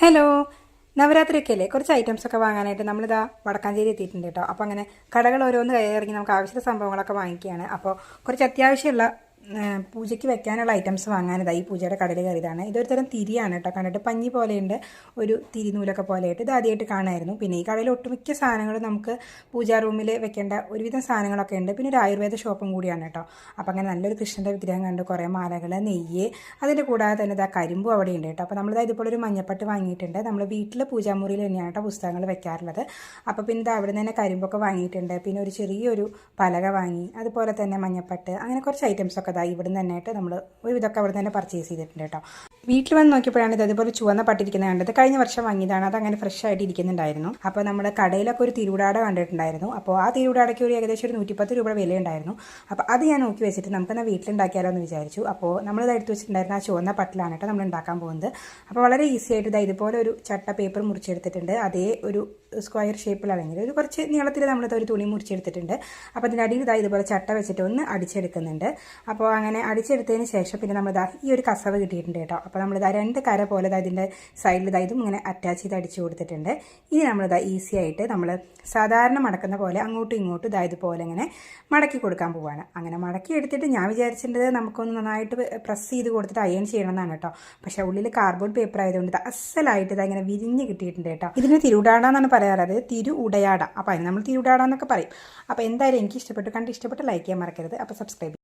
Hello, നവരാത്രിയൊക്കെ അല്ലേ, കുറച്ച് items ഒക്കെ വാങ്ങാനായിട്ട് നമ്മളിതാ വടക്കാഞ്ചേരി എത്തിയിട്ടുണ്ട് കേട്ടോ. അപ്പോൾ അങ്ങനെ കടകൾ ഓരോന്ന് കയറിറങ്ങി നമുക്ക് ആവശ്യമുള്ള സംഭവങ്ങളൊക്കെ വാങ്ങിക്കുകയാണ്. അപ്പോൾ കുറച്ച് അത്യാവശ്യമുള്ള പൂജയ്ക്ക് വെക്കാനുള്ള ഐറ്റംസ് വാങ്ങാനിതാ ഈ പൂജയുടെ കടയിൽ കയറിയതാണ്. ഇതൊരു തരം തിരിയാണ് കേട്ടോ, കണ്ടിട്ട് പഞ്ഞി പോലെയുണ്ട്, ഒരു തിരിനൂലൊക്കെ പോലെയായിട്ട് ഇത് ആദ്യമായിട്ട് കാണായിരുന്നു. പിന്നെ ഈ കടയിൽ ഒട്ടുമിക്ക സാധനങ്ങളും നമുക്ക് പൂജാ റൂമിൽ വെക്കേണ്ട ഒരുവിധം സാധനങ്ങളൊക്കെ ഉണ്ട്. പിന്നെ ഒരു ആയുർവേദ ഷോപ്പും കൂടിയാണ് കേട്ടോ. അപ്പോൾ അങ്ങനെ നല്ലൊരു കൃഷ്ണൻ്റെ വിഗ്രഹം കണ്ട് കുറേ മാലകൾ, നെയ്യ്, അതിൻ്റെ കൂടാതെ തന്നെ ഇതാ കരിമ്പും അവിടെ ഉണ്ട് കേട്ടോ. അപ്പോൾ നമ്മളിതാ ഇതുപോലെ ഒരു മഞ്ഞപ്പട്ട് വാങ്ങിയിട്ടുണ്ട്. നമ്മൾ വീട്ടിൽ പൂജാമുറിയിൽ തന്നെയാണ് കേട്ടോ പുസ്തകങ്ങൾ വെക്കാറുള്ളത്. അപ്പോൾ പിന്നെ ഇത് അവിടെ നിന്ന് തന്നെ കരിമ്പൊക്കെ വാങ്ങിയിട്ടുണ്ട്. പിന്നെ ഒരു ചെറിയൊരു പലക വാങ്ങി, അതുപോലെ തന്നെ മഞ്ഞപ്പട്ട്, അങ്ങനെ കുറച്ച് ഐറ്റംസൊക്കെ ഇതാ ഇവിടെ നിന്ന് തന്നെയായിട്ട് നമ്മൾ ഒരുവിധമൊക്കെ അവിടെ നിന്ന് തന്നെ പർച്ചേസ് ചെയ്തിട്ടുണ്ട് കേട്ടോ. വീട്ടിൽ വന്ന് നോക്കിയപ്പോഴാണ് ഇത് അതുപോലെ ചുവന്ന പട്ടിരിക്കുന്നത് കണ്ടത്. കഴിഞ്ഞ വർഷം വാങ്ങിയതാണ്, അതങ്ങനെ ഫ്രഷ് ആയിട്ട് ഇരിക്കുന്നുണ്ടായിരുന്നു. അപ്പോൾ നമ്മുടെ കടയിലൊക്കെ ഒരു തിരുവിടാട കണ്ടിട്ടുണ്ടായിരുന്നു. അപ്പോൾ ആ തിരുവിടാടയ്ക്ക് ഒരു ഏകദേശം ഒരു 110 രൂപ വിലയുണ്ടായിരുന്നു. അപ്പോൾ അത് ഞാൻ നോക്കി വെച്ചിട്ട് നമുക്കെന്നാ വീട്ടിലുണ്ടാക്കിയാലോ എന്ന് വിചാരിച്ചു. അപ്പോൾ നമ്മളിത് എടുത്ത് വെച്ചിട്ടുണ്ടായിരുന്ന ആ ചുവന്ന പട്ടിലാണ് കേട്ടോ നമ്മൾ ഉണ്ടാക്കാൻ പോകുന്നത്. അപ്പോൾ വളരെ ഈസി ആയിട്ട് ഇതാ ഇതുപോലെ ഒരു ചട്ട പേപ്പർ മുറിച്ചെടുത്തിട്ടുണ്ട്. അതേ ഒരു സ്ക്വയർ ഷേപ്പിൽ അല്ലെങ്കിൽ ഒരു കുറച്ച് നീളത്തിൽ നമ്മളിത് ഒരു തുണി മുറിച്ചെടുത്തിട്ടുണ്ട്. അപ്പോൾ അതിൻ്റെ അടിയിൽ ഇതാ ഇതുപോലെ ചട്ട വെച്ചിട്ട് ഒന്ന് അടിച്ചെടുക്കുന്നുണ്ട്. അപ്പോൾ അങ്ങനെ അടിച്ചെടുത്തതിന് ശേഷം പിന്നെ നമ്മളിതാ ഈ ഒരു കസവ് കിട്ടിയിട്ടുണ്ട് കേട്ടോ. അപ്പോൾ നമ്മളിതാ 2 കര പോലെ ഇതിൻ്റെ സൈഡിൽ ഇതും ഇങ്ങനെ അറ്റാച്ച് ചെയ്ത് അടിച്ചു കൊടുത്തിട്ടുണ്ട്. ഇനി നമ്മളിതാ ഈസി ആയിട്ട് നമ്മൾ സാധാരണ മടക്കുന്ന പോലെ അങ്ങോട്ടും ഇങ്ങോട്ടും ഇതുപോലെ ഇങ്ങനെ മടക്കി കൊടുക്കാൻ പോവുകയാണ്. അങ്ങനെ മടക്കി എടുത്തിട്ട് ഞാൻ വിചാരിച്ചിട്ടുള്ളത് നമുക്കൊന്ന് നന്നായിട്ട് പ്രസ് ചെയ്ത് കൊടുത്തിട്ട് അയൺ ചെയ്യണമെന്നാണ് കേട്ടോ. പക്ഷേ ഉള്ളിൽ കാർഡ്ബോർഡ് പേപ്പർ ആയതുകൊണ്ട് ഇത് അസലായിട്ട് ഇങ്ങനെ വിരിഞ്ഞ് കിട്ടിയിട്ടുണ്ട് കേട്ടോ. ഇതിന് തിരുവിടാട എന്നാണ് പറയാറ്, അത് തിരു ഉടയാട. അപ്പോൾ അതിന് നമ്മൾ തിരുവിടാട എന്നൊക്കെ പറയും. അപ്പോൾ എന്തായാലും എനിക്ക് ഇഷ്ടപ്പെട്ടു, കണ്ട് ഇഷ്ടപ്പെട്ട് ലൈക്ക് ചെയ്യാൻ മറക്കരുത്. അപ്പോൾ സബ്സ്ക്രൈബ്